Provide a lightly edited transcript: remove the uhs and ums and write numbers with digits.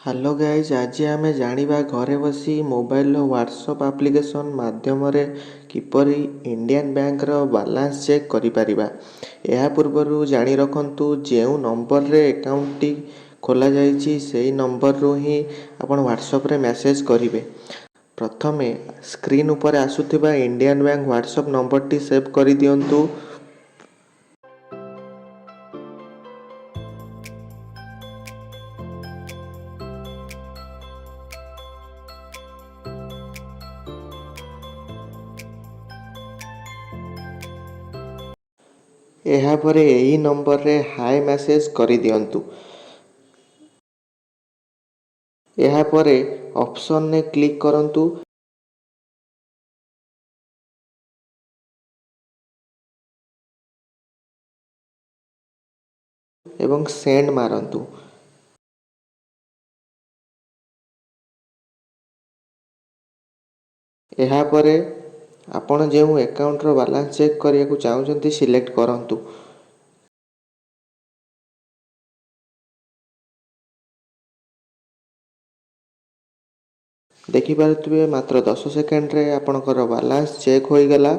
Hello guys, ଆଜି ଆମେ ଜାଣିବା ଘରେ ବସି ମୋବାଇଲର ହ୍ୱାଟ୍ସଆପ୍ ଆପ୍ଲିକେସନ୍ ମାଧ୍ୟମରେ କିପରି ଇଣ୍ଡିଆନ୍ ବ୍ୟାଙ୍କର ବାଲାନ୍ସ ଚେକ୍ କରିପାରିବା। ଏହା ପୂର୍ବରୁ ଜାଣି ରଖନ୍ତୁ, ଯେଉଁ ନମ୍ବରରେ ଆକାଉଣ୍ଟଟି ଖୋଲାଯାଇଛି ସେହି ନମ୍ବରରୁ ହିଁ ଆପଣ ହ୍ୱାଟ୍ସଆପ୍ରେ ମେସେଜ୍ କରିବେ। ପ୍ରଥମେ ସ୍କ୍ରିନ୍ ଉପରେ ଆସୁଥିବା ଇଣ୍ଡିଆନ୍ ବ୍ୟାଙ୍କ ହ୍ୱାଟ୍ସଆପ୍ ନମ୍ବରଟି ସେଭ୍ କରିଦିଅନ୍ତୁ। ଏହାପରେ ଏହି ନମ୍ବରରେ ହାଏ ମେସେଜ୍ କରିଦିଅନ୍ତୁ। ଏହାପରେ ଅପସନରେ କ୍ଲିକ୍ କରନ୍ତୁ ଏବଂ ସେଣ୍ଡ ମାରନ୍ତୁ। ଏହାପରେ ଆପଣ ଯେଉଁ ଆକାଉଣ୍ଟର ବାଲାନ୍ସ ଚେକ୍ କରିବାକୁ ଚାହୁଁଛନ୍ତି ସିଲେକ୍ଟ କରନ୍ତୁ। ଦେଖିପାରୁଥିବେ ମାତ୍ର 10 ସେକେଣ୍ଡରେ ଆପଣଙ୍କର ବାଲାନ୍ସ ଚେକ୍ ହୋଇଗଲା।